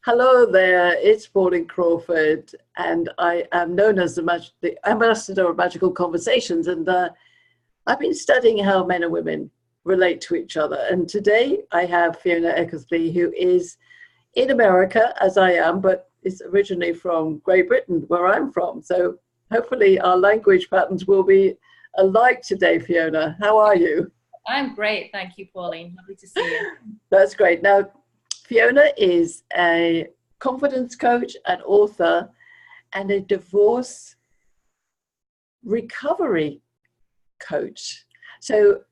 Hello there, it's Pauline Crawford, and I am known as the ambassador of magical conversations. And I've been studying how men and women relate to each other. And today I have Fiona Eckersley, who is in America, as I am, but is originally from Great Britain, where I'm from. So hopefully our language patterns will be alike today, Fiona. How are you? I'm great. Thank you, Pauline. Lovely to see you. That's great. Now, Fiona is a confidence coach, an author, and a divorce recovery coach. So,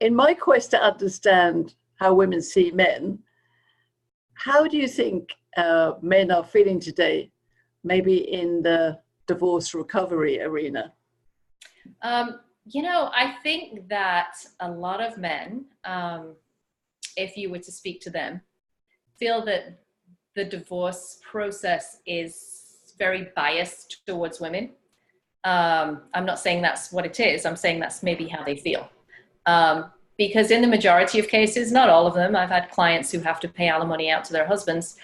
in my quest to understand how women see men, how do you think men are feeling today, maybe in the divorce recovery arena? I think that a lot of men, if you were to speak to them, feel that the divorce process is very biased towards women. I'm not saying that's what it is. I'm saying that's maybe how they feel. Because in the majority of cases, not all of them, I've had clients who have to pay alimony out to their husbands,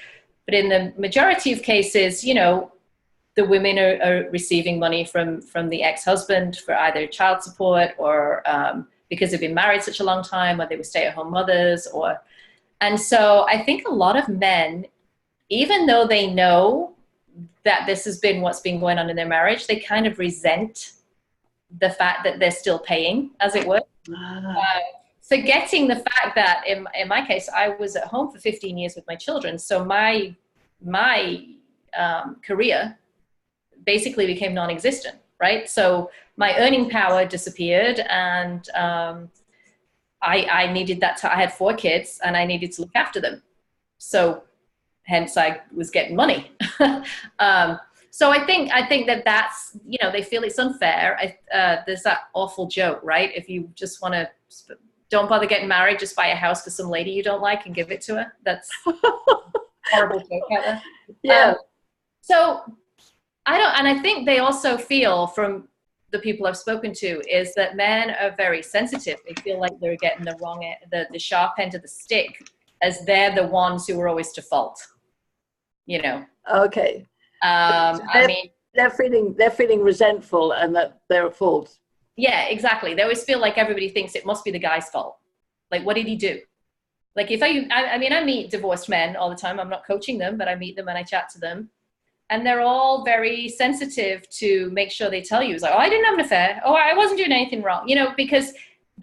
but in the majority of cases, the women are receiving money from the ex-husband for either child support or because they've been married such a long time, or they were stay-at-home mothers, and so I think a lot of men, even though they know that this has been what's been going on in their marriage, they kind of resent the fact that they're still paying, as it were. Forgetting the fact that in my case, I was at home for 15 years with my children. So my career basically became non-existent, right? So my earning power disappeared, and I needed that. I had 4 kids, and I needed to look after them. So hence I was getting money. So I think that's, they feel it's unfair. There's that awful joke, right? If you just want to, don't bother getting married, just buy a house for some lady you don't like and give it to her. That's a horrible joke out there. Yeah. So I think they also feel, from the people I've spoken to, is that men are very sensitive. They feel like they're getting the sharp end of the stick, as they're the ones who are always to fault. Okay. They're feeling resentful, and that they're at fault. Yeah, exactly. They always feel like everybody thinks it must be the guy's fault. Like, what did he do? Like, I meet divorced men all the time. I'm not coaching them, but I meet them and I chat to them. And they're all very sensitive to make sure they tell you. It's like, oh, I didn't have an affair. Oh, I wasn't doing anything wrong. Because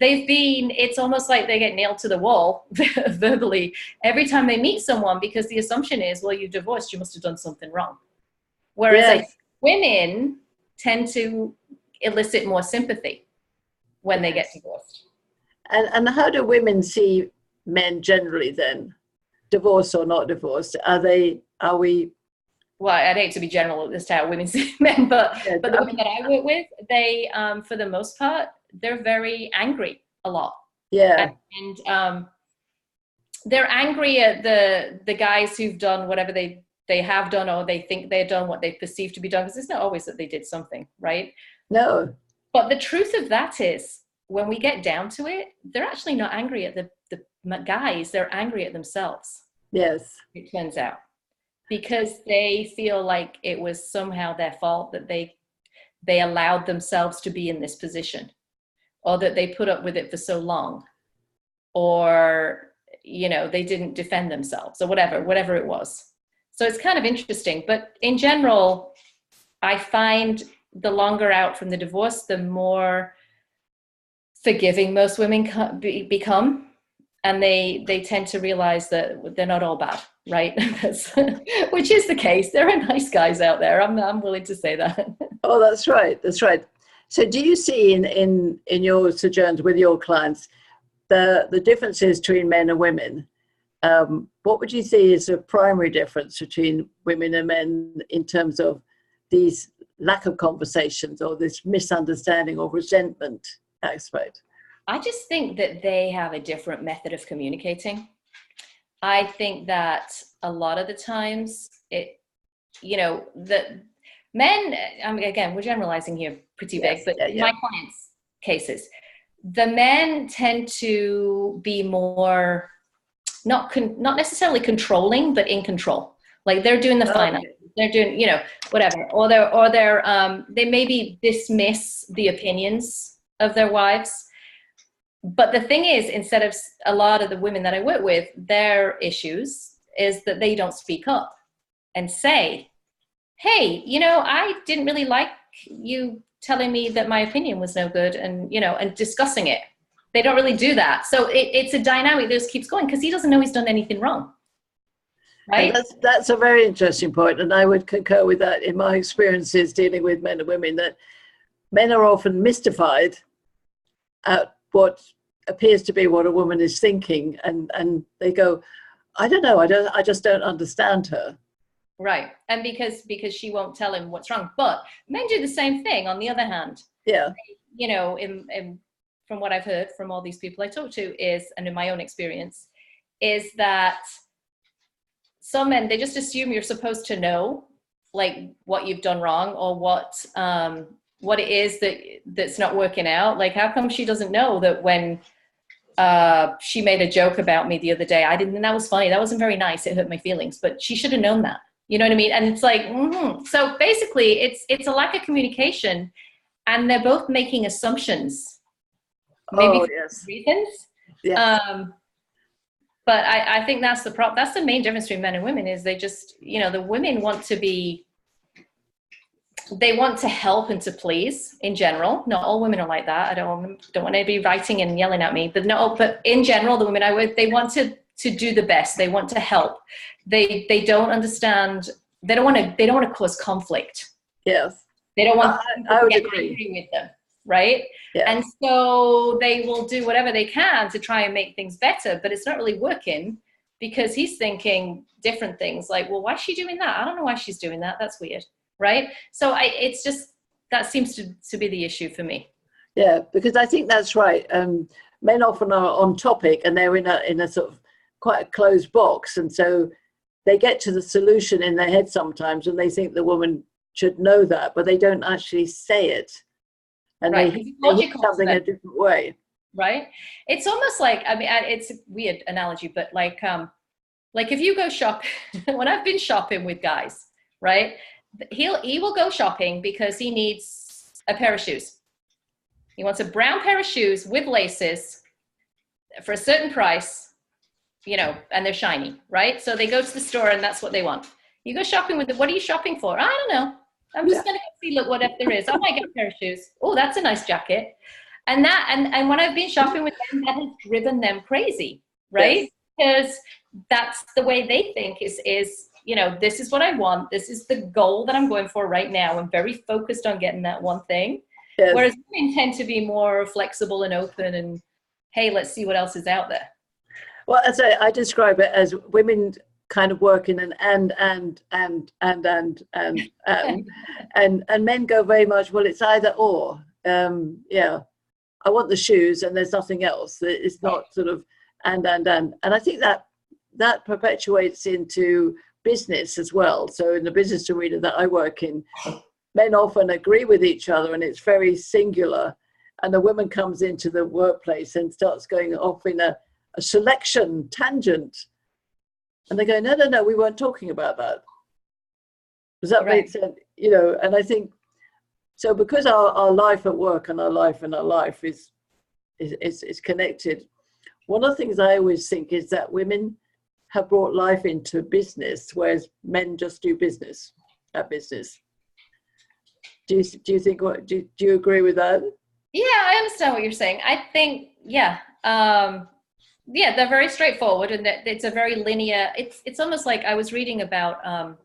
it's almost like they get nailed to the wall verbally every time they meet someone, because the assumption is, well, you're divorced, you must have done something wrong. Whereas Yes. Women tend to elicit more sympathy when they get divorced. And how do women see men generally then, divorced or not divorced? Are we? Well, I'd hate to be general as to how women see men, but the women that I work with, they, for the most part, they're very angry a lot. Yeah. And they're angry at the guys who've done whatever they have done, or they think they've done what they perceive to be done, because it's not always that they did something, right? No. But the truth of that is, when we get down to it, they're actually not angry at the guys, they're angry at themselves. Yes. It turns out. Because they feel like it was somehow their fault that they allowed themselves to be in this position, or that they put up with it for so long, or, they didn't defend themselves, or whatever it was. So it's kind of interesting. But in general, I find the longer out from the divorce, the more forgiving most women become. And they tend to realize that they're not all bad, right? Which is the case. There are nice guys out there. I'm willing to say that. Oh, that's right. That's right. So do you see in your sojourns with your clients the differences between men and women? What would you say is a primary difference between women and men in terms of these lack of conversations, or this misunderstanding or resentment aspect? I just think that they have a different method of communicating. I think that a lot of the times the men, again, we're generalizing here pretty big, but in my clients' cases, the men tend to be more not necessarily controlling, but in control. Like they're doing the finance, they're doing, whatever, or they maybe dismiss the opinions of their wives. But the thing is, instead of a lot of the women that I work with, their issues is that they don't speak up and say, hey, I didn't really like you telling me that my opinion was no good, and discussing it. They don't really do that. So it's a dynamic that just keeps going because he doesn't know he's done anything wrong. Right? And that's a very interesting point, and I would concur with that in my experiences dealing with men and women, that men are often mystified at what appears to be what a woman is thinking, and they go, I don't know, I just don't understand her. Right. And because she won't tell him what's wrong. But men do the same thing on the other hand. Yeah. From what I've heard from all these people I talk to and in my own experience, is that some men, they just assume you're supposed to know like what you've done wrong or what it is that's not working out. Like, how come she doesn't know that when she made a joke about me the other day, I didn't, that was funny, that wasn't very nice, it hurt my feelings, but she should have known that. You know what I mean? And it's like, So basically it's a lack of communication, and they're both making assumptions. Maybe for reasons. Yes. But I think that's the problem. That's the main difference between men and women, is they just, the women want to help and to please in general. Not all women are like that. I don't want to be writing and yelling at me, but in general, the women I work, they want to do the best. They want to help. They don't understand. They don't want to cause conflict. Yes. They don't want I would to get agree angry with them. Right. Yeah. And so they will do whatever they can to try and make things better, but it's not really working because he's thinking different things like, well, why is she doing that? I don't know why she's doing that. That's weird. Right. So it's just, that seems to be the issue for me. Yeah, because I think that's right. Men often are on topic and they're in a sort of quite a closed box. And so they get to the solution in their head sometimes and they think the woman should know that, but they don't actually say it. And right. they hit something a different way. Right. It's almost like, it's a weird analogy, but like if you go shopping, when I've been shopping with guys, right, he will go shopping because he needs a pair of shoes. He wants a brown pair of shoes with laces for a certain price, and they're shiny, right? So they go to the store and that's what they want. You go shopping with them. What are you shopping for? I don't know. I'm just going to go see, look, what if there is. I might get a pair of shoes. Oh, that's a nice jacket. And when I've been shopping with them, that has driven them crazy, right? Yes. Because that's the way they think is, this is what I want. This is the goal that I'm going for right now. I'm very focused on getting that one thing. Yes. Whereas women tend to be more flexible and open and, hey, let's see what else is out there. Well, as I describe it as women kind of work in an and men go very much, well, it's either or. I want the shoes and there's nothing else. It's not sort of and I think that perpetuates into business as well. So in the business arena that I work in, men often agree with each other and it's very singular, and the woman comes into the workplace and starts going off in a selection tangent. And they go, no, we weren't talking about that. Does that make sense? And I think, so because our life at work and our life is connected, one of the things I always think is that women have brought life into business, whereas men just do business at business. Do you think, do you agree with that? Yeah, I understand what you're saying. I think, they're very straightforward, and it's a very linear. It's almost like I was reading about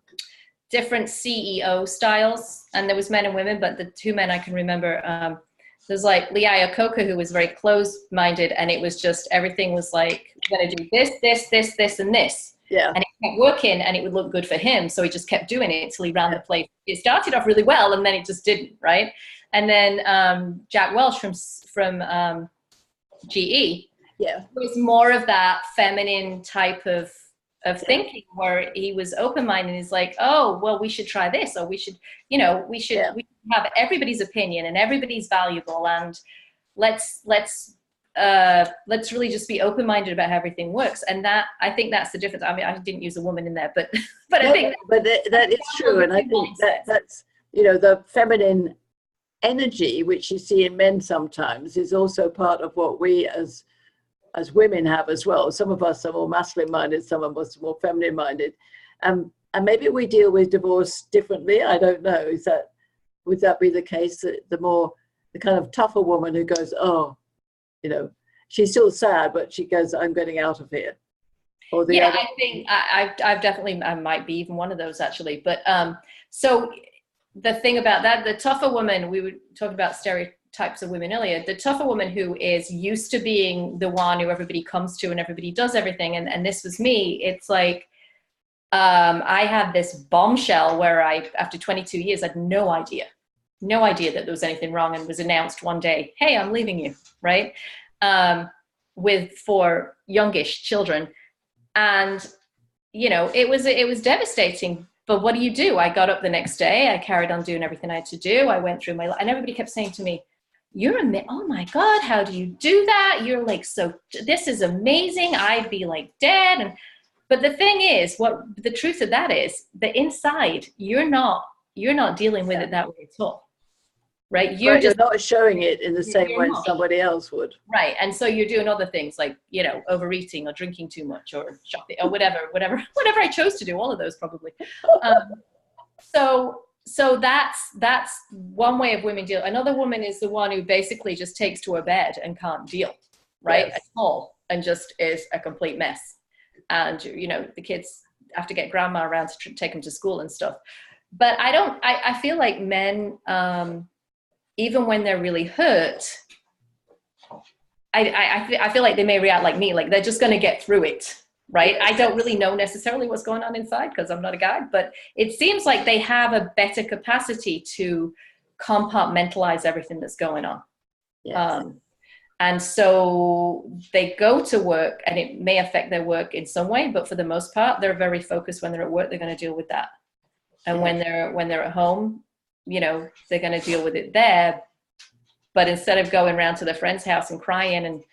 different CEO styles, and there was men and women, but the two men I can remember, there's like Lee Iacocca, who was very closed-minded, and it was just everything was like, we're going to do this, and this. Yeah. And it kept working, and it would look good for him, so he just kept doing it until he ran the place. It started off really well, and then it just didn't, right? And then Jack Welch from GE. Yeah, it was more of that feminine type of thinking, where he was open-minded. He's like, oh, well, we should try this, or we should have everybody's opinion, and everybody's valuable, and let's let's really just be open-minded about how everything works. And that, I think that's the difference. I mean, I didn't use a woman in there, but I think that is true. And I think that's, you know, the feminine energy, which you see in men sometimes, is also part of what we as women have as well. Some of us are more masculine minded, some of us are more feminine minded. And maybe we deal with divorce differently. I don't know. Would that be the case? That the kind of tougher woman who goes, oh, you know, she's still sad, but she goes, I'm getting out of here. Or the other. I think I've definitely, I might be even one of those actually. But so the thing about that, the tougher woman, we were talking about stereotypes of women earlier, the tougher woman who is used to being the one who everybody comes to and everybody does everything. And this was me. It's like, I had this bombshell where after 22 years, I had no idea that there was anything wrong, and was announced one day, hey, I'm leaving you, right? With 4 youngish children. And, you know, it was devastating. But what do? I got up the next day. I carried on doing everything I had to do. I went through my life, and everybody kept saying to me, oh my God, how do you do that? You're like, this is amazing. I'd be like dead. But the thing is, what the truth of that is, the inside, you're not dealing with it that way at all. Right? You're not showing it in the same way somebody else would. Right. And so you're doing other things like, you know, overeating or drinking too much or shopping or whatever I chose to do, all of those probably. So that's one way of women deal. Another woman is the one who basically just takes to her bed and can't deal, right? Yes. At all, and just is a complete mess. And, you know, the kids have to get grandma around to take them to school and stuff. But I feel like men, even when they're really hurt, I feel like they may react like me, like they're just going to get through it, right? I don't really know necessarily what's going on inside because I'm not a guy, but it seems like they have a better capacity to compartmentalize everything that's going on. Yes. And so they go to work, and it may affect their work in some way, but for the most part, they're very focused. When they're at work, they're going to deal with that. And when they're at home, you know, they're going to deal with it there. But instead of going around to their friend's house and crying and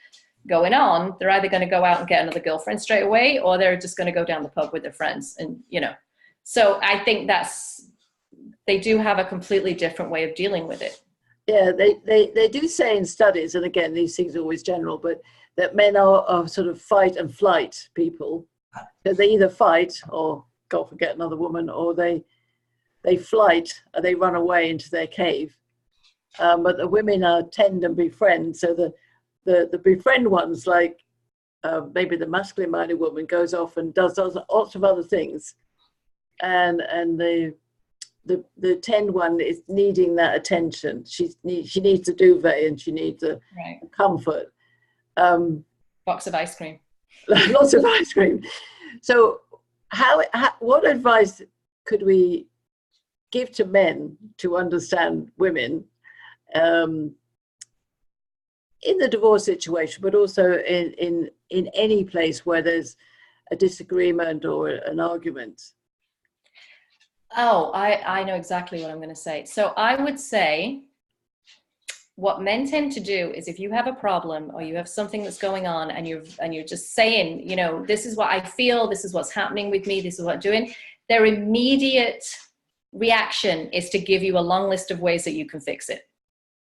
going on, they're either going to go out and get another girlfriend straight away, or they're just going to go down the pub with their friends. And, you know, so I think they do have a completely different way of dealing with it. Yeah, they do say in studies, and again, these things are always general, but that men are sort of fight and flight people. So they either fight or, God forget, another woman, or they flight, or they run away into their cave. But the women are tend and befriend. So the befriend ones, like maybe the masculine-minded woman, goes off and does lots of other things, and the tend one is needing that attention. She needs a duvet, and she needs a comfort. Box of ice cream. Lots of ice cream. So what advice could we give to men to understand women in the divorce situation, but also in any place where there's a disagreement or an argument? Oh, I know exactly what I'm going to say. So I would say what men tend to do is, if you have a problem or you have something that's going on, and you're just saying, you know, this is what I feel, this is what's happening with me, this is what I'm doing, their immediate reaction is to give you a long list of ways that you can fix it.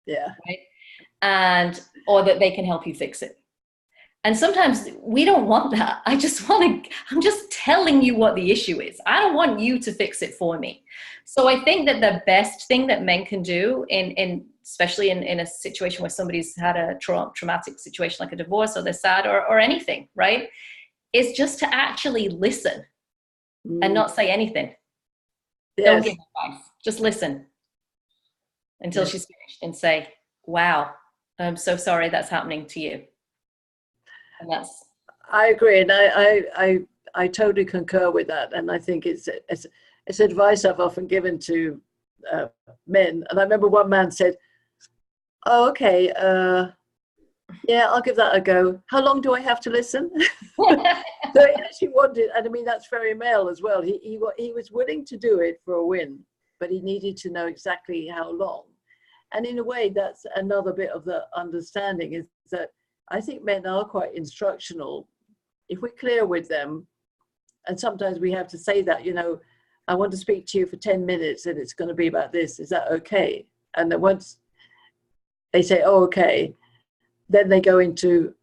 Yeah. Right? Or that they can help you fix it. And sometimes we don't want that. I'm just telling you what the issue is. I don't want you to fix it for me. So I think that the best thing that men can do especially in a situation where somebody's had a traumatic situation like a divorce, or they're sad or anything, right, is just to actually listen and not say anything. Yes. Don't give advice. Just listen until she's finished and say, wow, I'm so sorry that's happening to you. And I agree, and I totally concur with that, and I think it's advice I've often given to men. And I remember one man said, "Oh, okay, yeah, I'll give that a go. How long do I have to listen?" So he actually wanted, and I mean that's very male as well. He was willing to do it for a win, but he needed to know exactly how long. And in a way, that's another bit of the understanding, is that I think men are quite instructional. If we're clear with them, and sometimes we have to say that, you know, I want to speak to you for 10 minutes and it's going to be about this. Is that okay? And then once they say, oh, okay, then they go into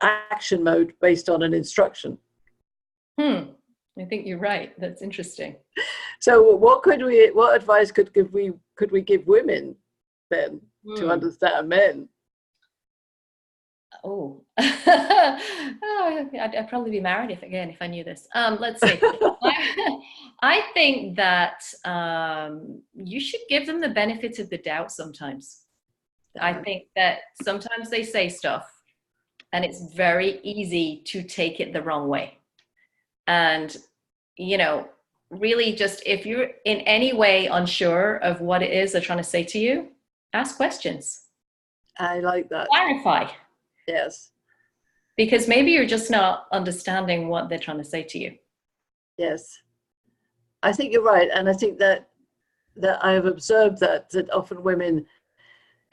action mode based on an instruction. I think you're right. That's interesting. So what advice could we give women then to understand men? Oh, I'd probably be married if I knew this. Let's see. I think that you should give them the benefit of the doubt sometimes. I think that sometimes they say stuff and it's very easy to take it the wrong way. And, you know, really just if you're in any way unsure of what it is they're trying to say to you, ask questions. I like that. Clarify. Yes. Because maybe you're just not understanding what they're trying to say to you. Yes. I think you're right. And I think that I have observed that often women,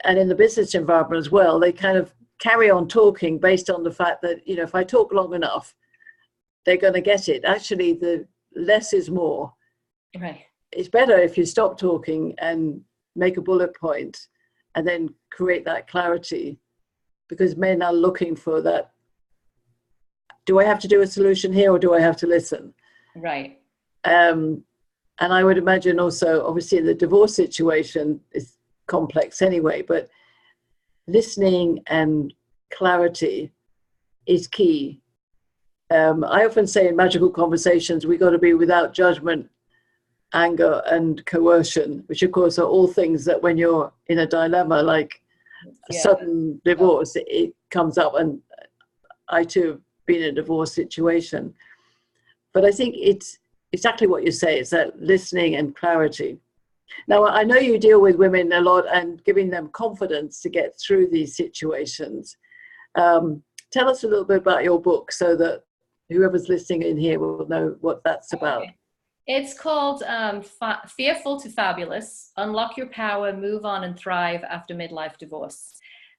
and in the business environment as well, they kind of carry on talking based on the fact that, you know, if I talk long enough, they're going to get it. Actually, the less is more. Right. It's better if you stop talking and make a bullet point and then create that clarity, because men are looking for that. Do I have to do a solution here or do I have to listen? Right. And I would imagine also, obviously, in the divorce situation, it's complex anyway, but listening and clarity is key. I often say in magical conversations, we got to be without judgment, anger, and coercion, which of course are all things that when you're in a dilemma like a sudden divorce, it comes up. And I too have been in a divorce situation. But I think it's exactly what you say, it's that listening and clarity. Now, I know you deal with women a lot and giving them confidence to get through these situations. Tell us a little bit about your book so that whoever's listening in here will know what that's about. Okay. It's called Fearful to Fabulous, Unlock Your Power, Move On and Thrive After Midlife Divorce.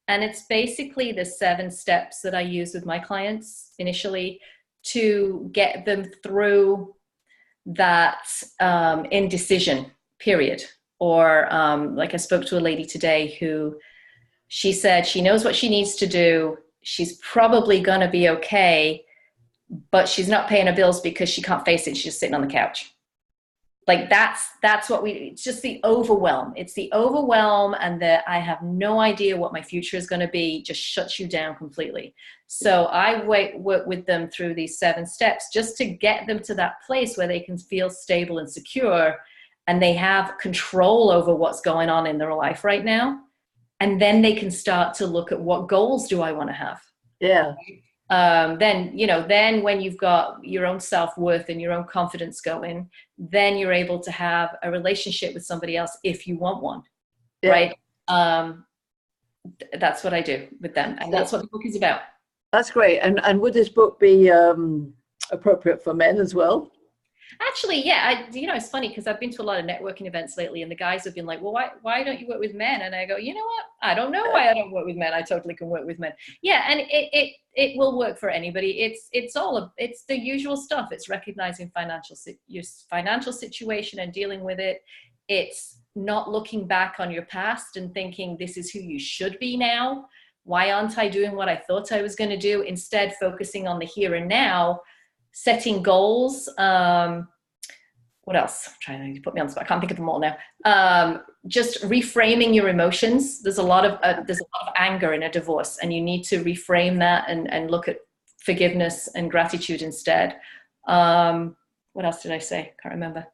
And it's basically the 7 steps that I use with my clients initially to get them through that indecision period. Or like I spoke to a lady today who she said she knows what she needs to do. She's probably going to be okay, but she's not paying her bills because she can't face it. She's just sitting on the couch. Like that's what it's just the overwhelm. It's the overwhelm and the I have no idea what my future is going to be just shuts you down completely. So I work with them through these 7 steps just to get them to that place where they can feel stable and secure and they have control over what's going on in their life right now. And then they can start to look at what goals do I want to have? Yeah. Then when you've got your own self-worth and your own confidence going, then you're able to have a relationship with somebody else if you want one, right? That's what I do with them. And that's what the book is about. That's great. And would this book be appropriate for men as well? Actually, yeah. It's funny because I've been to a lot of networking events lately and the guys have been like, well, why don't you work with men? And I go, you know what? I don't know why I don't work with men. I totally can work with men. Yeah. And it will work for anybody. It's the usual stuff. It's recognizing your financial situation and dealing with it. It's not looking back on your past and thinking this is who you should be now. Why aren't I doing what I thought I was going to do? Instead, focusing on the here and now, setting goals. What else? I'm trying to put me on the spot. I can't think of them all now. Just reframing your emotions. There's a lot of anger in a divorce, and you need to reframe that and look at forgiveness and gratitude instead. What else did I say? Can't remember.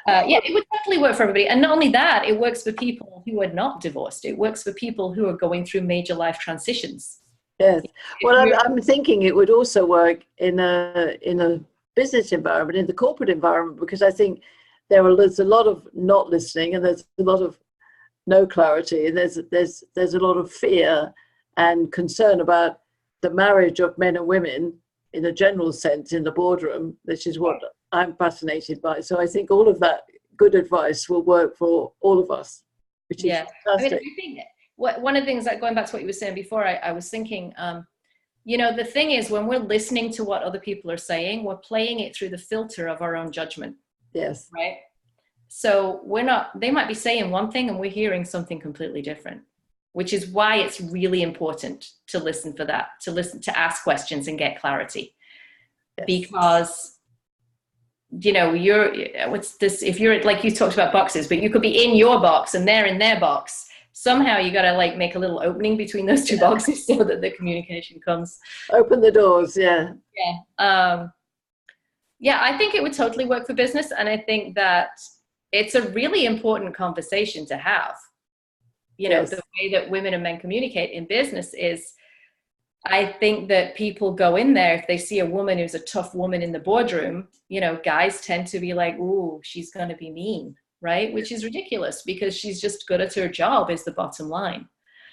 It would definitely work for everybody. And not only that, it works for people who are not divorced. It works for people who are going through major life transitions. Yes. Well, I'm thinking it would also work in a business environment, in the corporate environment, because I think there's a lot of not listening and there's a lot of no clarity, and there's a lot of fear and concern about the marriage of men and women in a general sense in the boardroom, which is what I'm fascinated by. So I think all of that good advice will work for all of us, which is fantastic. I think one of the things, that going back to what you were saying before, I was thinking, you know, the thing is, when we're listening to what other people are saying, we're playing it through the filter of our own judgment. Yes. Right. So they might be saying one thing and we're hearing something completely different, which is why it's really important to listen for that, to ask questions and get clarity. Yes. Because, you know, if you're, like you talked about boxes, but you could be in your box and they're in their box. Somehow you got to like make a little opening between those two boxes so that the communication comes. Open the doors. Yeah. Yeah. Yeah, I think it would totally work for business. And I think that it's a really important conversation to have. You know, the way that women and men communicate in business is, I think that people go in there, if they see a woman who's a tough woman in the boardroom, you know, guys tend to be like, ooh, she's going to be mean, right? Which is ridiculous, because she's just good at her job is the bottom line.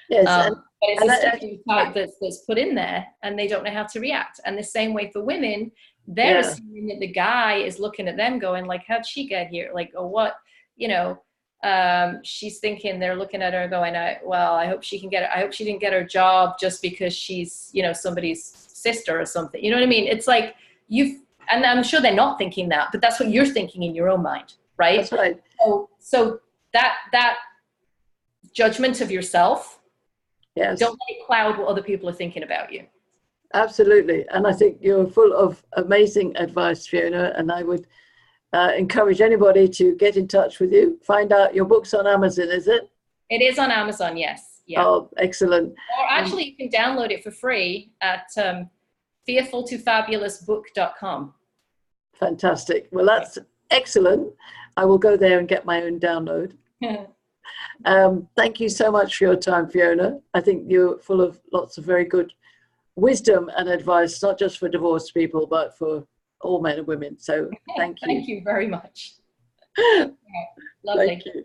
Yes. But it's a stereotype that's put in there, and they don't know how to react. And the same way for women, they're assuming that the guy is looking at them going like, how'd she get here? Like, or what, you know, she's thinking, they're looking at her going, I hope she didn't get her job just because she's, you know, somebody's sister or something. You know what I mean? It's like and I'm sure they're not thinking that, but that's what you're thinking in your own mind, right? That's right. So that judgment of yourself, don't let it cloud what other people are thinking about you. Absolutely. And I think you're full of amazing advice, Fiona, and I would encourage anybody to get in touch with you. Find out your book's on Amazon, is it? It is on Amazon, yes. Yeah. Oh, excellent. Or actually, you can download it for free at fearfultofabulousbook.com. Fantastic. Well, that's excellent. I will go there and get my own download. Thank you so much for your time, Fiona. I think you're full of lots of very good wisdom and advice, not just for divorced people, but for all men and women. So thank you. Thank you very much. Lovely. Thank you.